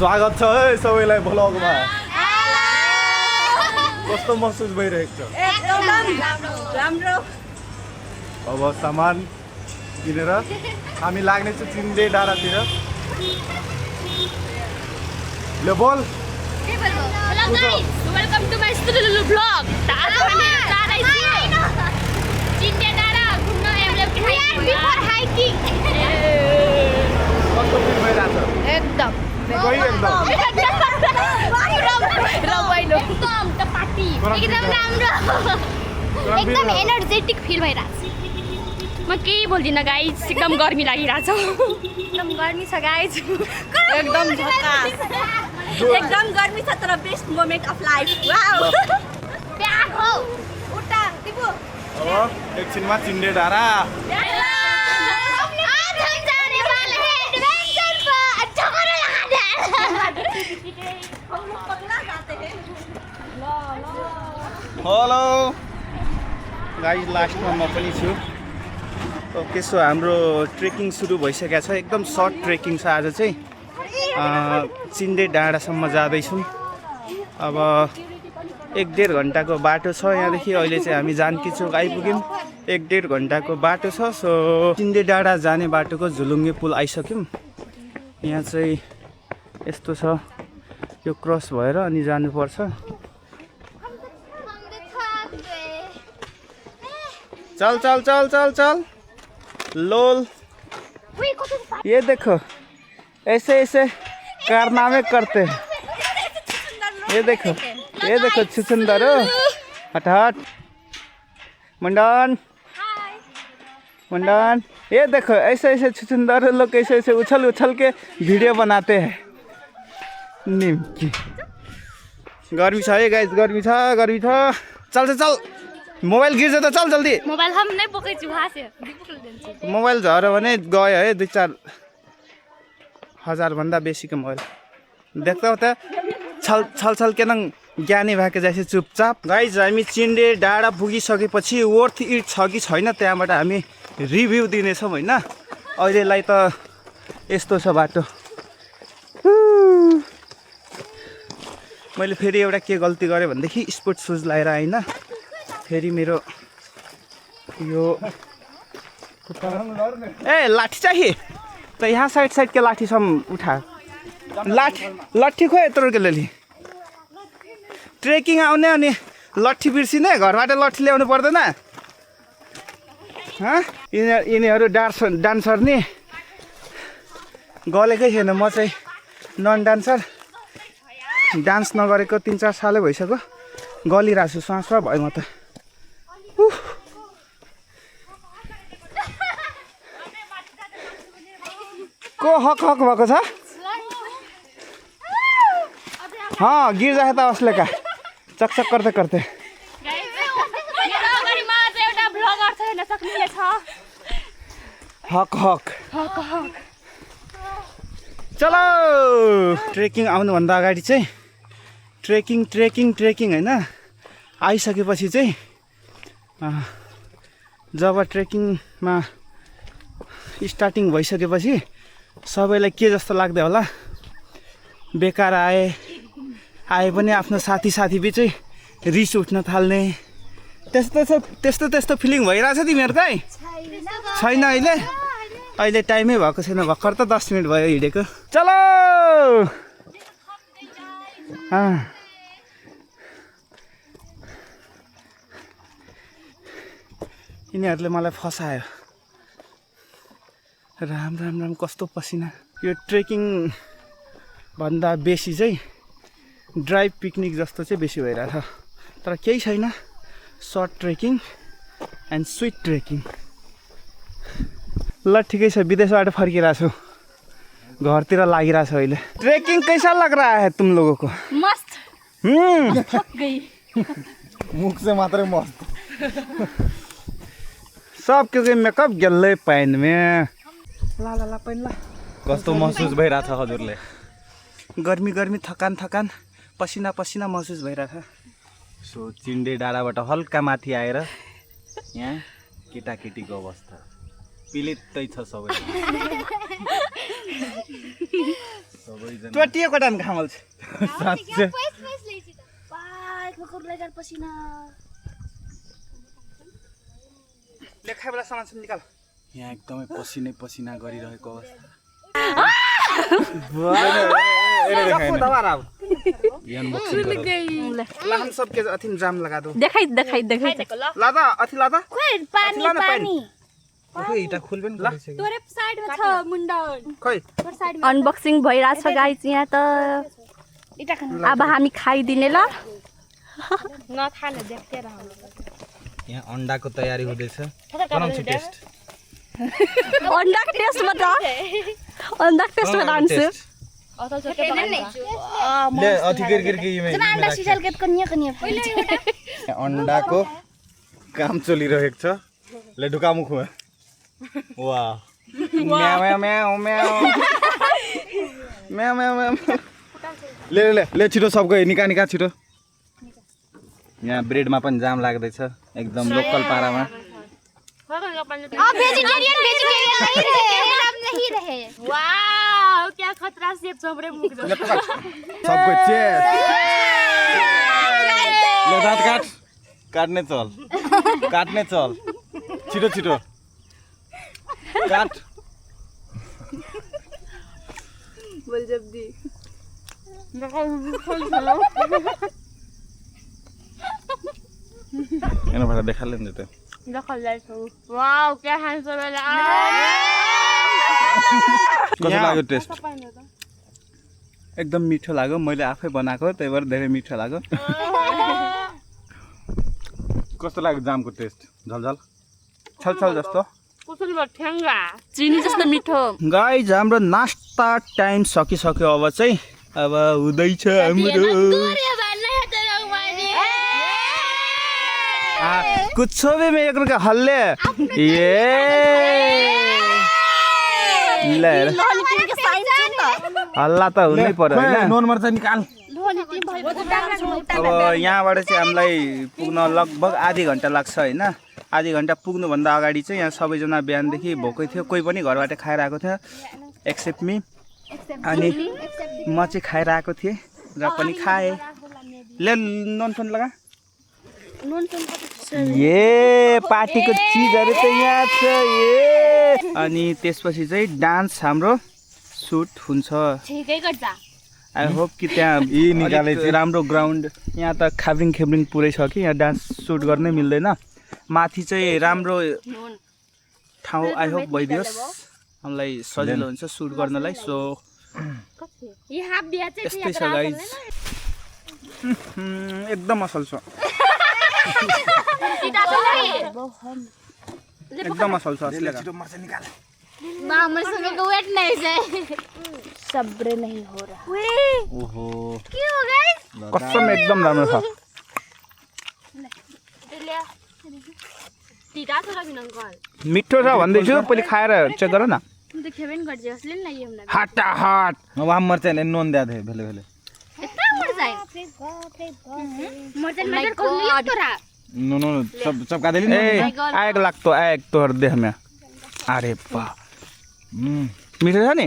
स्वागत छ है सबैलाई भ्लगमा। कस्तो महसुस भइरहेको छ? एकदम राम्रो। अब सामान किनेर हामी लाग्नेछौँ चिन्डे डाँडातिर। ल बोल। Hello guys, welcome to my studio vlog. आज हामी जाँदैछौँ चिन्डे डाँडा घुम्न before hiking. कस्तो फिल भइरहेको छ? एकदम एकदम रमाइलो एकदम त पार्टी एकदम राम्रो एकदम एनर्जेटिक फिल भइरहेछ। म केही बोल्दिनँ गाइज, एकदम गर्मी लागिरहेछ। एकदम गर्मी छ गाइज, एकदम झकास। एकदम गर्मी छ तर best moment of life. Wow pack हो उता दिबु। अब एकछिनमा चिन्डे डाँडा। हेलो गाइज, लास्टमा म पनि छु। ओके, सो हाम्रो ट्रेकिङ सुरु भइसकेको छ। एकदम सर्ट ट्रेकिङ छ आज चाहिँ। चिन्डे डाँडासम्म जाँदैछौँ। अब 1-1.5 घन्टाको बाटो छ यहाँदेखि। अहिले चाहिँ हामी जानकी चोक आइपुग्यौँ। 1-1.5 घन्टाको बाटो छ। सो चिन्डे डाँडा जाने बाटोको झुलुङ्गे पुल आइसक्यौँ। यहाँ चाहिँ यस्तो छ, यो क्रस भएर अनि जानुपर्छ। चल चल चल चल चल लोल, ये देखो ऐसे ऐसे कारनामे करते हैं। ये देखो छुछुंदर, हट हट मुंडन मुंडन। ये देखो ऐसे ऐसे छुछुंदर लोग ऐसे ऐसे उछल उछल के वीडियो बनाते हैं। निम्की गर्मी छ है गाइस, गर्मी छ। चल चल चल, मोबाइल गिर्छ त, चल जल्दी। मोबाइल हम नै बोकेछु हासे दिपुल मोबाइल झऱ्यो भने गयो है। 2-4 हजार भन्दा बेसीको मोबाइल देख्छौ त। छल छल छल के नङ ज्ञानी भएको जैसे चुपचाप। गाइज, हामी चिन्डे डाँडा पुगिसकेपछि वर्थ इट छ कि छैन त्यहाँबाट हामी रिभ्यू दिनेछौँ होइन। अहिलेलाई त यस्तो छ बाटो। मैले फेरि एउटा के गल्ती गरेँ भनेदेखि स्पोर्ट सुज लगाएर आइन। फेरि मेरो यो ए लाठी चाहिए तो यहाँ साइड के लाठी सब उठा। लाठी खोइ यत्रो के ले ट्रेकिङ आउने अनि लट्ठी बिर्सिने, घरबाट लट्ठी ल्याउनु पर्दैन। यिनीहरू डान्सर नि गलेकै छैन। म चाहिँ नन डान्सर, डान्स नगरेको 3-4 सालै भइसक्यो। गलिरहेको छु, स्वास भयो म त। को हक हक भएको छ? हाँ, गिर जाए त असले का चकचक करते करते। हक हक चलो। ट्रेकिङ आउनुभन्दा अगाडि चाहिँ ट्रेकिङ होइन, आइसकेपछि चाहिँ जब ट्रेकिङमा स्टार्टिङ भइसकेपछि सबैलाई के जस्तो लाग्दै होला, बेकार आए पनि आफ्नो साथी बिचै रिस उठ्न थाल्ने, त्यस्तो फिलिङ भइरहेछ तिमीहरूकै? छैन अहिले टाइमै भएको छैन। भर्खर त 10 मिनट भयो हिँडेको। चलो यिनीहरूले मलाई फसायो। राम कस्तो पसिना। यो ट्रेकिङ भन्दा बेसी चाहिँ ड्राइभ पिकनिक जस्तो चाहिँ बेसी भइरहेछ। तर केही छैन, short trekking and sweet trekking. ल ठिकै छ, विदेशबाट फर्किरहेको छु, घरतिर लागिरहेको छ अहिले। ट्रेकिङ कैसा लग रहा है तुम लोगों को? मस्त। मुख से मात्रै मस्त। सब क्योंकि मेकअप गेल्लै पाइन में। ला पाइन ला। कस्तो महसुस भइरहेछ हजुरले? गर्मी थकान पसिना महसुस भइरहेछ। सो चिन्डे डाँडाबाट हल्का माथि आएर यहाँ केटाकेटीको अवस्था पिलित्तै छ। सबै टोटिए कोटान घामल छ साच्चै लेखाइवाला सामान सब निकाल यहाँ एकदमै पसिना गरिरहेको अवस्था हम सबके अथी जाम लगा दो देखाइ लादा अथी लादा पानी ओके इटा खोल पनि गरिसक्यो तोरे साइडमा छ मुन्डन खै तोर साइडमा अनबक्सिङ भइराछ गाइस यहाँ त अब हामी खाइदिने ल नखाने देख्थे र यहाँ अन्डाको तयारी हुँदैछ बनाउँछु टेस्ट अन्डाको टेस्टमा त अन्डाको टेस्टमा लान्छु ले अथी गिर अन्डा सिसाल के कन्या अन्डाको काम चलिरहेको छ ले ढुका मुख वाह म्याउ म्याउ म्याउ म्याउ म्याउ म्याउ ले छिटो सबको निका छिटो यहाँ ब्रेडमा पनि जाम लाग्दैछ एकदम लोकल पारामा वाओ क्या खतरा सेप सबरे मुख सबको चेस ले दाँत काट्ने चल छिटो काट बोल जब्दी एनो भाडा देखाले नि त वाओ क्या ह्यान्डसम कस्तो लाग्यो टेस्ट एकदम मिठो लाग्यो मैले आफै बनाएको त्यही भएर धेरै मिठो लाग्यो कस्तो लाग्यो जामको टेस्ट झलझल छलछल जस्तो चिनी जस्तो मिठो गाइज हाम्रो नास्ता टाइम सकिसक्यो अब चाहिँ अब हुँदैछ हाम्रो कुछ भी में एक रुपया हल्ले ये हल्ला त हुनै पर्यो हैन नोन मर्चा निकाल अब यहाँबाट चाहिँ हामीलाई पुग्न लगभग आधी घण्टा लाग्छ हैन आधी घण्टा पुग्नुभन्दा अगाडि चाहिँ यहाँ सबैजना बिहानदेखि भोकै थियो कोही पनि घरबाट खाएर आएको थियो एक्सेप्ट मी अनि म चाहिँ खाएर आएको थिएँ र पनि खाएँ ले नोन फोन लगा ये पार्टीको चिजहरु त यहाँ छ ये अनि त्यसपछि चाहिँ डान्स हाम्रो सुट हुन्छ आई होप कि त्यहाँ राम्रो ग्राउन्ड यहाँ त खेब्रिङ पुरै छ कि यहाँ डान्स सुट गर्नै मिल्दैन माथि चाहिँ राम्रो ठाउँ आई होप भइदियोस् हामीलाई सजिलो हुन्छ सुट गर्नलाई सो यस्तै छ गाइज एकदम असल छ एकदम असल छ असली वेट नहीं है सब्र नहीं हो रहा ओहो क्यों हो गए कसम एकदम राम्रो छ मिठो छ भन्दैछु पहिले खाएर चेक गर न हटाहट वहाँ मर्चा ले नोन दिया थे भेले भेले नो नो सब का देली आग लाग्तो आग तोहर देह में अरे बा मिठो छ नि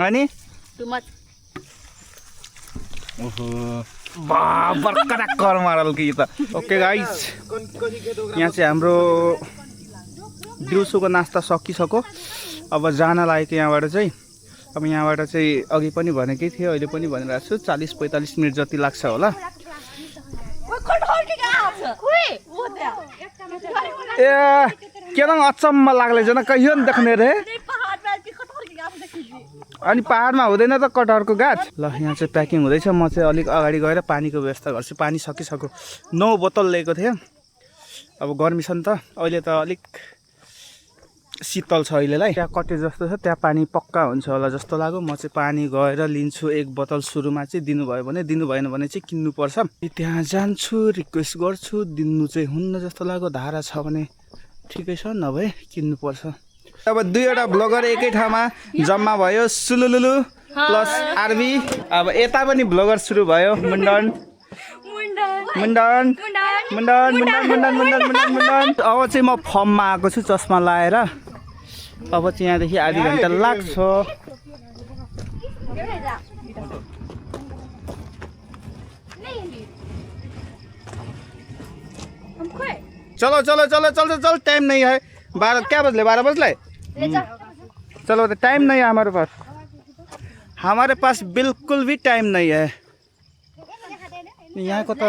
अनि ओहो बा बर्करा कर मारल कि त ओके गाइस यहाँ चाहिँ हाम्रो दिउँसोको नास्ता सकिसक्यो अब जान लागेको यहाँबाट चाहिँ अब यहाँबाट चाहिँ अघि पनि भनेकै थिएँ अहिले पनि भनिरहेको छु 40-45 मिनट जति लाग्छ होला ए के अचम्म लाग्लै जन कहियो नि देख्ने रे अनि पहाडमा हुँदैन त कटहरको गाछ ल यहाँ चाहिँ प्याकिङ हुँदैछ म चाहिँ अलिक अगाडि गएर पानीको व्यवस्था गर्छु पानी सकिसक्यो 9 बोतल लिएको थिएँ अब गर्मी छ नि त अहिले त अलिक शीतल छ अहिलेलाई त्यहाँ कटेज जस्तो छ त्यहाँ पानी पक्का हुन्छ होला जस्तो लाग्यो म चाहिँ पानी गएर लिन्छु 1 बोतल सुरुमा चाहिँ दिनुभयो भने दिनु भएन भने चाहिँ किन्नुपर्छ त्यहाँ जान्छु रिक्वेस्ट गर्छु दिनु चाहिँ हुन्न जस्तो लाग्यो धारा छ भने ठिकै छ नभए किन्नुपर्छ अब दुईवटा ब्लगर एकै ठाउँमा जम्मा भयो सुलुलुलु प्लस आरबी अब यता पनि ब्लगर सुरु भयो मुन्डन मुन्डन मुन्डन मुन्डन मुन्डन मुन्डन मुन्डन मुन्डन अब चाहिँ म फर्ममा आएको छु चस्मा लाएर अब चाहिँ यहाँदेखि आधी घन्टा लाग्छ चलो चलो चलो चलो चलो टाइम नहीं है 12 क्या बजले 12 बजले चलो टाइम नहीं है हमारे पास बिल्कुल भी टाइम नहीं है यहाँको त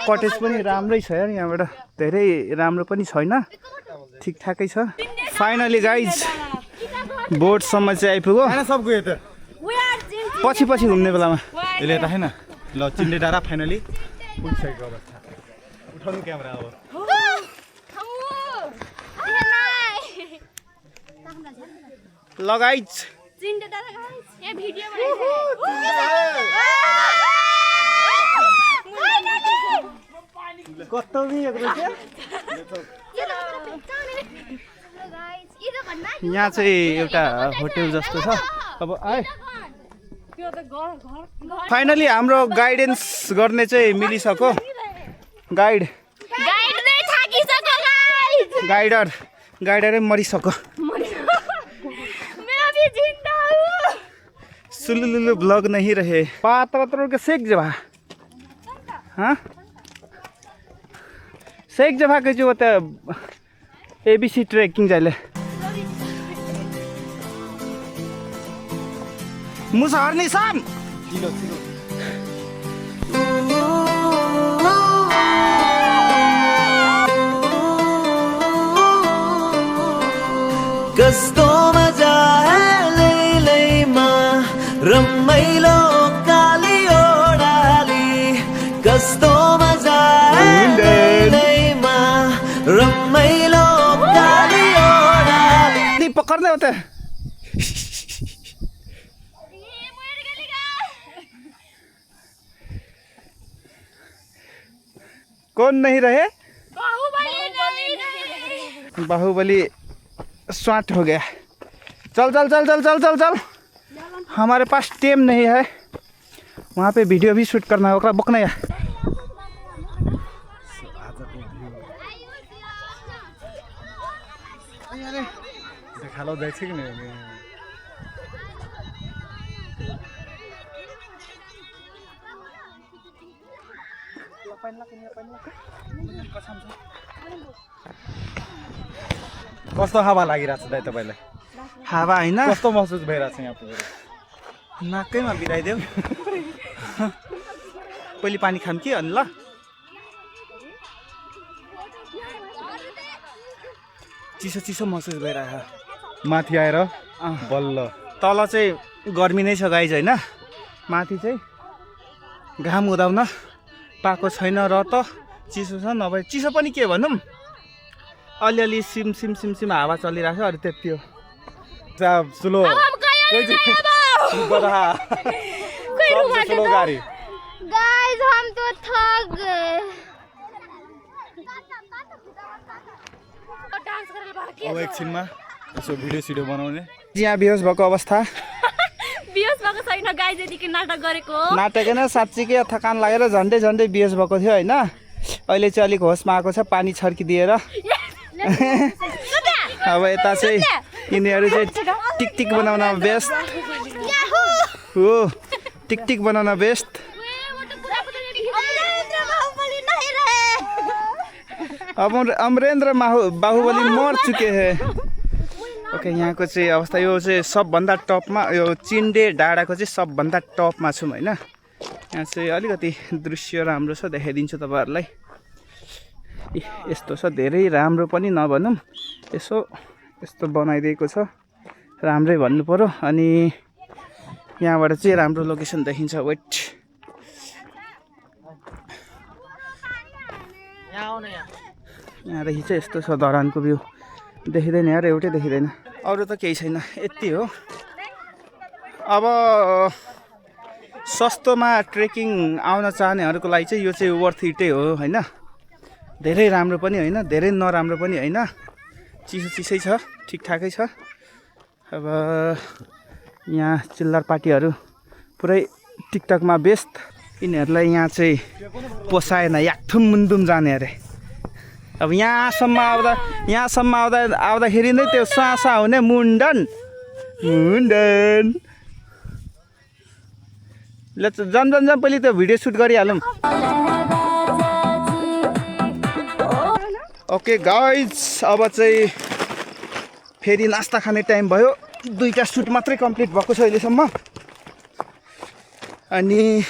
कटेज पनि राम्रै छ यार यहाँबाट धेरै राम्रो पनि छैन ठिकठाकै छ फाइनली गाइज बोटसम्म चाहिँ आइपुग्यो पछि पछि घुम्ने बेलामा यसले त हैन ल चिन्डे डाँडा फाइनली पुगिसकेको अवस्था उठाउनु क्यामेरा अब ल गाइज कस्तो यहाँ चाहिँ एउटा होटल जस्तो छ अब आए फाइनली हाम्रो गाइडेन्स गर्ने चाहिँ मिलिसक्यो गाइडरै मरिसक्यो सुलुलुलु ब्लॉग नहीं रहे पात्र के शेख जभा हाँ शेख जभा के जो होता ABC ट्रेकिंग जाले मुसाहर निशान कस्तो मजा है लैलैमा रमाइलो काली ओडाली कस्तो मजा है लैलैमा रमाइलो काली ओडाली नहीं पकड़ने होते कौन नहीं रहे बाहुबली स्वाट हो गया चल चल चल चल चल चल चल हमारे पास टाइम नहीं है वहाँ पे वीडियो भी शूट करना होगा बकना या खालो जाइछ कि नहीं कस्तो हावा लागिरहेछ दाइ तपाईलाई हावा हैन कस्तो महसुस भइरहेछ यहाँ पुगेर नाकैमा बिराइदेऊ पहिले पानी खाम कि अनि ल चिसो चिसो महसुस भइरहेछ माथि आएर बल्ल तल चाहिँ गर्मी नै छ गाइज हैन माथि चाहिँ घाम उदाउन पाएको छैन र त चिसो छ नभए चिसो पनि के भनौँ अलिअलि सिम सिम सिम सिम हावा चलिरहेको छ अरू त्यति हो स्लो गाडी गाइस हम तो थक गए अब एकछिनमा यसो भिडियो सिडियो बनाउने यहाँ बेहोस भएको अवस्था बियोस भएको छैन गाइज यतिकै नाटक गरेको नाटक होइन साँच्चीकै थकान लागेर झन्डै झन्डै बेहोस भएको थियो होइन अहिले चाहिँ अलिक होसमा आएको छ पानी छर्किदिएर अब यता चाहिँ यिनीहरू चाहिँ टिकटिक बनाउन व्यस्त हो टिकटिक बनाउन व्यस्त अब अमरेन्द्र बाहुबली मर चुके हैं ओके यहाँको चाहिँ अवस्था यो चाहिँ सबभन्दा टपमा यो चिन्डे डाँडाको चाहिँ सबभन्दा टपमा छौँ होइन यहाँ चाहिँ अलिकति दृश्य राम्रो छ देखाइदिन्छु तपाईँहरूलाई यस्तो छ धेरै राम्रो पनि नभनौँ यसो यस्तो बनाइदिएको छ राम्रै भन्नु पर्यो अनि यहाँबाट चाहिँ राम्रो लोकेसन देखिन्छ वेट यहाँदेखि चाहिँ यस्तो छ धरानको भ्यू देखिँदैन यार एउटै देखिँदैन अरू त केही छैन यति हो अब सस्तोमा ट्रेकिङ आउन चाहनेहरूको लागि चाहिँ यो चाहिँ वर्थ इटै हो होइन धेरै राम्रो पनि होइन धेरै नराम्रो पनि होइन चिसो चिसै छ ठिकठाकै छ अब यहाँ चिल्लर पार्टीहरू पुरै टिकटकमा व्यस्त यिनीहरूलाई यहाँ चाहिँ पोसाएन याकथुम मुन्दुम जाने अरे अब यहाँसम्म आउँदाखेरि नै त्यो सासा हुने मुन्डन ल जम पहिले त्यो भिडियो सुट गरिहालौँ। ओके गाइज अब चाहिँ फेरि नास्ता खाने टाइम भयो। 2टा सुट मात्रै कम्प्लिट भएको छ अहिलेसम्म। अनि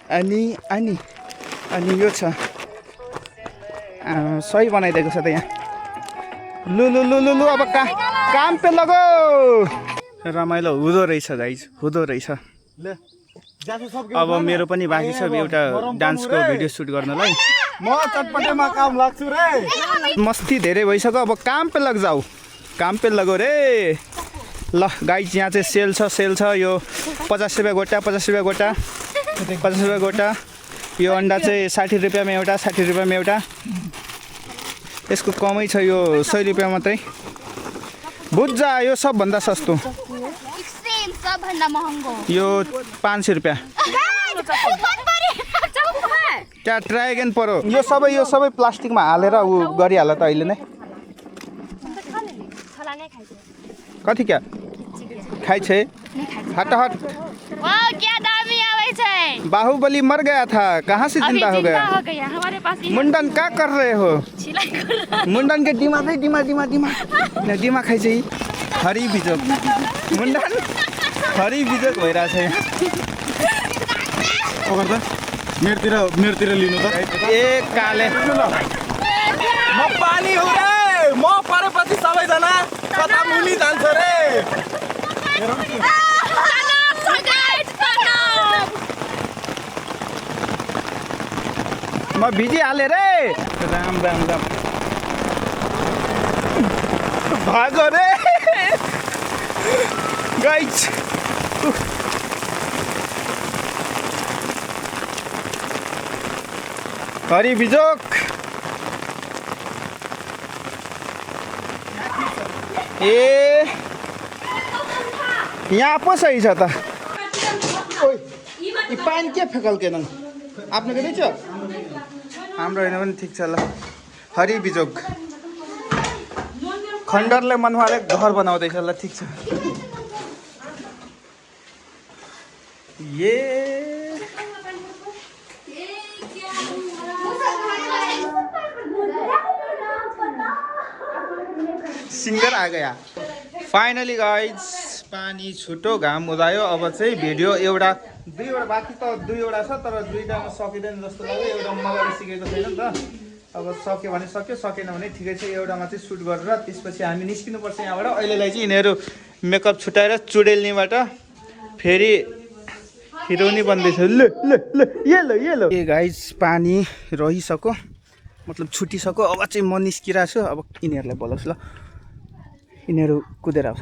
अनि अनि अनि यो छ सही बनाइदिएको छ त यहाँ। लु लु लु लु लु अब काम पे लगो। रमाइलो हुँदो रहेछ गाइज, हुँदो रहेछ। अब मेरो पनि बाँकी छ एउटा डान्सको भिडियो सुट गर्नलाई। म चटपटेमा काम लाग्छु रे। मस्ती धेरै भइसक्यो, अब काम पे लग जाऊ, काम पे लगो रे। ल गाइज यहाँ चाहिँ सेल छ यो 50 रुपियाँ गोटा, 50 रुपियाँ गोटा, 50 रुपियाँ गोटा। यो अन्डा चाहिँ 60 रुपियाँमा एउटा, 60 रुपियाँमा एउटा। यसको कमै छ, यो 100 रुपियाँ मात्रै। बुझ्जा यो सबभन्दा सस्तो, सबभन्दा महँगो यो 500 रुपियाँ। क्या ड्राइगन परो। यो सबै प्लास्टिकमा हालेर ऊ गरिहाल त अहिले नै। कथी क्या खाइ छे हट हट। क्या दामी आवे छे। बाहुबली मर गया था, कहाँ से जिंदा हो गया। हमारे पास मुंडन क्या कर रहे हो। मुंडन के डिमा भाई डिमा खाइ छे। हरी बिजोक मुंडन हरी बिजोक भइरहेछ यहाँ। मेरतिर लिनु त। ए काले म पानी हो रे। म परेपछि सबैजना कता मुली जान्छ रे। म भिजिहालेँ रे। राम राम राम भागो रे गाइज। हरी बिजोक ए यहाँ पो सही छ त। ओइ यी पानी के फेकल के नन् आफ्नो के छ हाम्रो होइन पनि ठिक छ। ल हरी बिजोक खण्डरले मनवाले घर बनाउँदैछ। ल ठिक छ। ये सिंगर आ गया फाइनली गाइज। पानी छुटो घाम उदायो। अब चाहिँ भिडियो दुईवटा बाँकी त दुईवटा छ, तर दुईवटामा सकिँदैन जस्तो लाग्यो। एउटा मजाले सिकेको छैन नि त। अब सक्यो भने सक्यो, सकेन भने ठिकै छ। एउटामा चाहिँ सुट गरेर त्यसपछि हामी निस्किनुपर्छ यहाँबाट। अहिलेलाई चाहिँ यिनीहरू मेकअप छुट्याएर चुडेलनीबाट फेरि हिरोइनी बन्दैछ। ल ल ल येलो ए गाइज पानी रहिसक्यो, मतलब छुटिसक्यो। अब चाहिँ म निस्किरहेको छु। अब यिनीहरूलाई बोलाउँछु। ल यिनीहरू कुदेर आउँछ।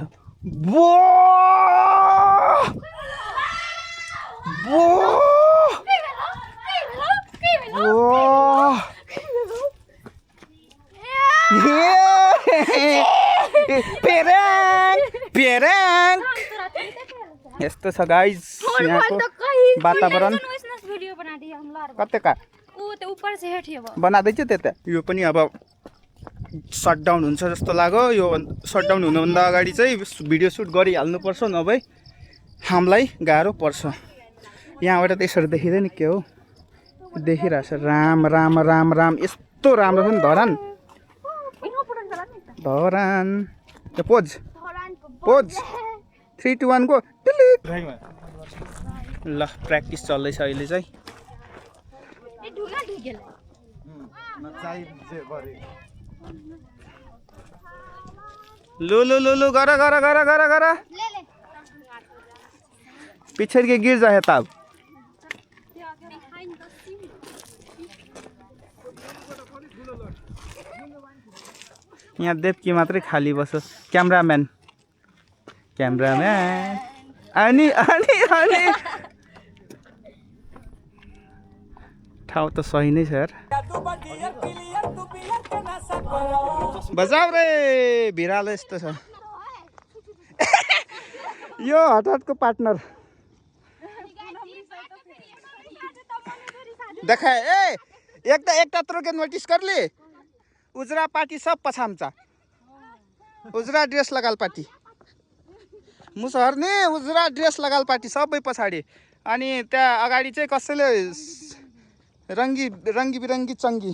यस्तो छ गाइज यहाँको वातावरण। कतिका बनाउँदैछु त्यता। यो पनि अब सटडाउन हुन्छ जस्तो लाग्यो। यो सटडाउन हुनुभन्दा अगाडि चाहिँ भिडियो सुट गरिहाल्नुपर्छ, नभए हामीलाई गाह्रो पर्छ। यहाँबाट त यसरी देखिँदैन के हो, देखिरहेछ। राम राम राम राम यस्तो राम्रो छ नि धरान धरान। Pose 3 2 1 go. ल प्र्याक्टिस चल्दैछ अहिले चाहिँ। लो लो लो लो गर गर गर गर गर पिछड़ के गिर जाए तब। यहाँ देवकी मात्रै खाली बस। क्यामराम्यान अनि अनि अनि ठाउँ त सही नै छ यार। बजाऊ रे भिरालो यस्तो छ। यो हठातको पार्टनर देखा ए एकटा त्रोके नोटिस करले उजरा पार्टी सब पछामचा। उजरा ड्रेस लगाल पार्टी मुसहर्ने उजरा ड्रेस लगाल पार्टी सबै पछाडि अनि त्यहाँ अगाडि चाहिँ कसैले रङ्गी बिरङ्गी चङ्गी